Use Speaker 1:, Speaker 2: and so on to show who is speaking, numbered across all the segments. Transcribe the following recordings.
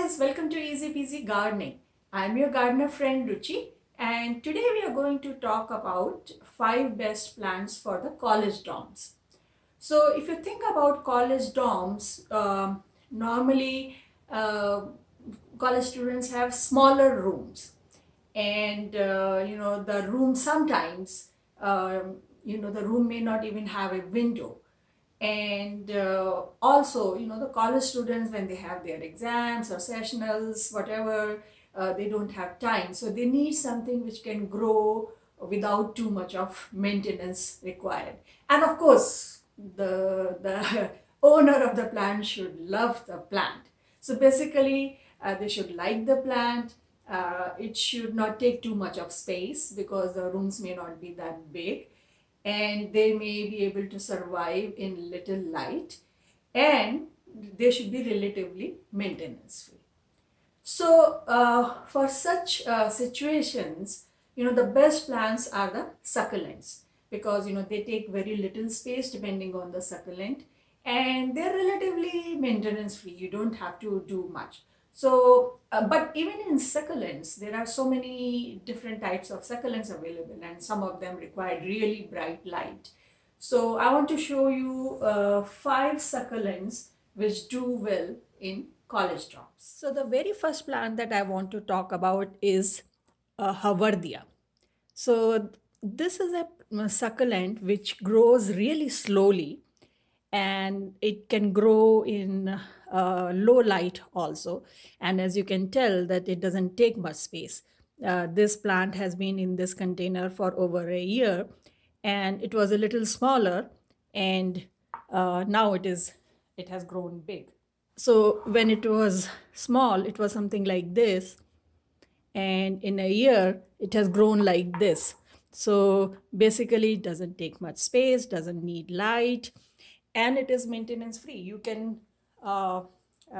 Speaker 1: guys, welcome to Easy Peasy Gardening. I'm your gardener friend Ruchi, and today we are going to talk about 5 best plants for the college dorms. So if you think about college dorms, normally uh, college students have smaller rooms, and the room sometimes the room may not even have a window. And also, the college students, when they have their exams or sessionals, whatever, they don't have time, so they need something which can grow without too much of maintenance required. And of course, the owner of the plant should love the plant. So basically, they should like the plant. It should not take too much of space because the rooms may not be that big, and they may be able to survive in little light, and they should be relatively maintenance free. So for such situations, the best plants are the succulents, because they take very little space depending on the succulent, and they're relatively maintenance free. You don't have to do much. So but even in succulents, there are so many different types of succulents available, and some of them require really bright light. So I want to show you 5 succulents which do well in college drops. So the very first plant that I want to talk about is Havardia. So this is a succulent which grows really slowly, and it can grow in low light also. And as you can tell, that it doesn't take much space. This plant has been in this container for over a year, and it was a little smaller, and now it has grown big. So when it was small, it was something like this, and in a year it has grown like this. So basically it doesn't take much space, doesn't need light, and it is maintenance free. You can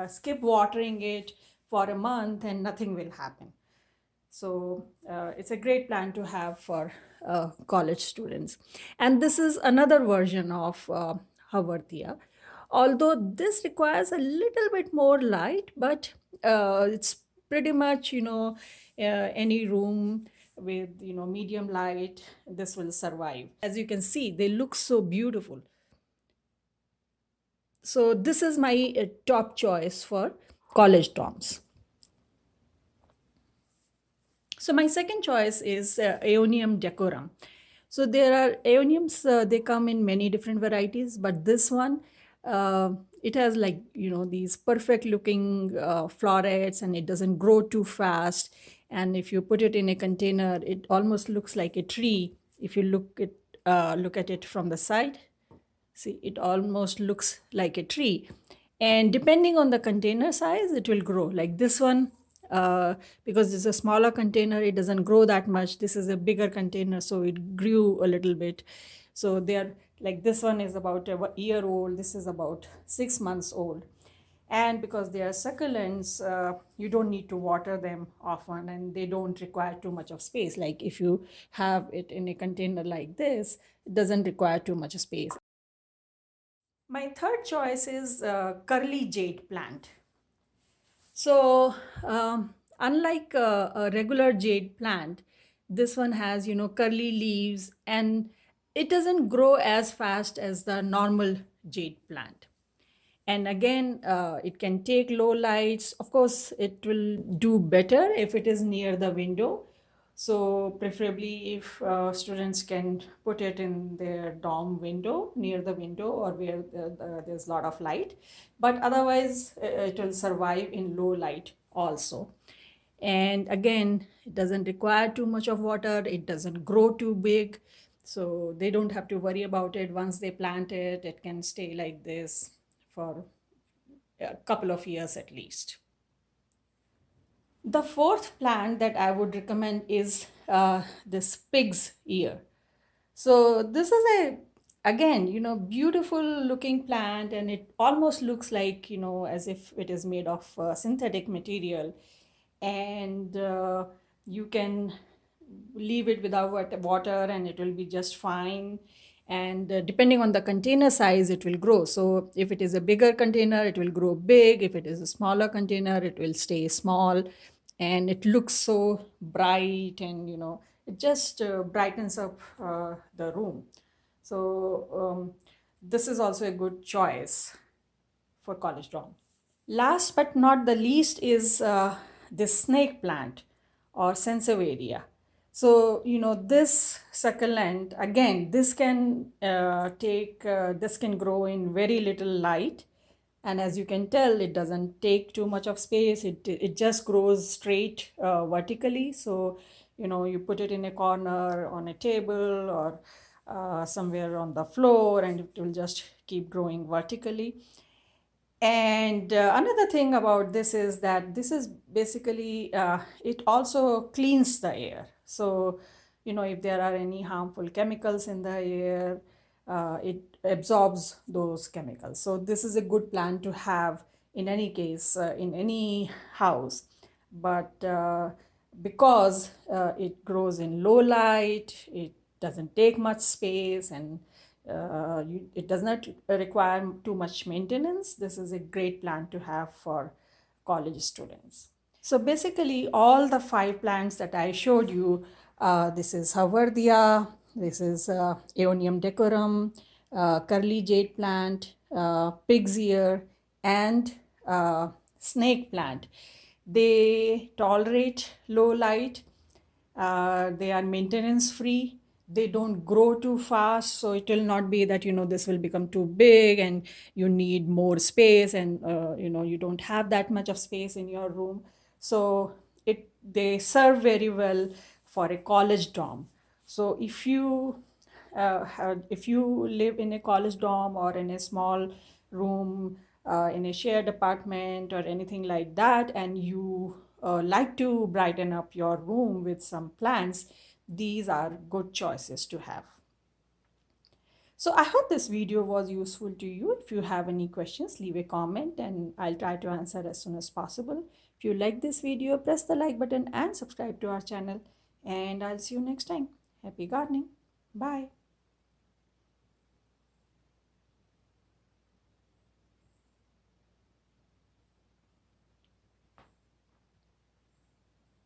Speaker 1: skip watering it for a month and nothing will happen. So it's a great plant to have for college students. And this is another version of Havartia. Although this requires a little bit more light, but it's pretty much, any room with, medium light, this will survive. As you can see, they look so beautiful. So this is my top choice for college dorms. So my second choice is Aeonium decorum. So there are aeoniums, they come in many different varieties, but this one, it has like, these perfect looking florets, and it doesn't grow too fast. And if you put it in a container, it almost looks like a tree. If you look at it from the side, see, it almost looks like a tree. And depending on the container size, it will grow. Like this one, because it's a smaller container, it doesn't grow that much. This is a bigger container, so it grew a little bit. So they're like, this one is about a year old, this is about 6 months old. And because they are succulents, you don't need to water them often, and they don't require too much of space. Like if you have it in a container like this, it doesn't require too much space. My third choice is curly jade plant. So unlike a regular jade plant, this one has, curly leaves, and it doesn't grow as fast as the normal jade plant. And again, it can take low lights. Of course, it will do better if it is near the window. So preferably if students can put it in their dorm window, near the window, or where there's a lot of light. But otherwise, it will survive in low light also. And again, it doesn't require too much of water. It doesn't grow too big. So they don't have to worry about it. Once they plant it, it can stay like this for a couple of years at least. The fourth plant that I would recommend is this pig's ear. So this is again, beautiful looking plant, and it almost looks like, as if it is made of synthetic material. And you can leave it without water and it will be just fine. and depending on the container size it will grow. So if it is a bigger container it will grow big, if it is a smaller container it will stay small, and it looks so bright, and it just brightens up the room. So this is also a good choice for college dorm. Last but not the least is this snake plant or sansevieria. So this succulent, again, this can this can grow in very little light, and as you can tell, it doesn't take too much of space. It just grows straight vertically. So you put it in a corner on a table or somewhere on the floor, and it will just keep growing vertically. And another thing about this is that this is basically, it also cleans the air. So, if there are any harmful chemicals in the air, it absorbs those chemicals. So, this is a good plant to have in any case, in any house. But because it grows in low light, it doesn't take much space, and it does not require too much maintenance. This is a great plant to have for college students. So basically all the 5 plants that I showed you, this is Havardia, this is Aeonium decorum, curly jade plant, pig's ear, and snake plant. They tolerate low light, they are maintenance free, they don't grow too fast, so it will not be that this will become too big and you need more space, and you don't have that much of space in your room. So they serve very well for a college dorm. So if you live in a college dorm or in a small room, in a shared apartment or anything like that, and you like to brighten up your room with some plants, these are good choices to have. So I hope this video was useful to you. If you have any questions, leave a comment and I'll try to answer as soon as possible. If you like this video, press the like button and subscribe to our channel, and I'll see you next time. Happy gardening. Bye.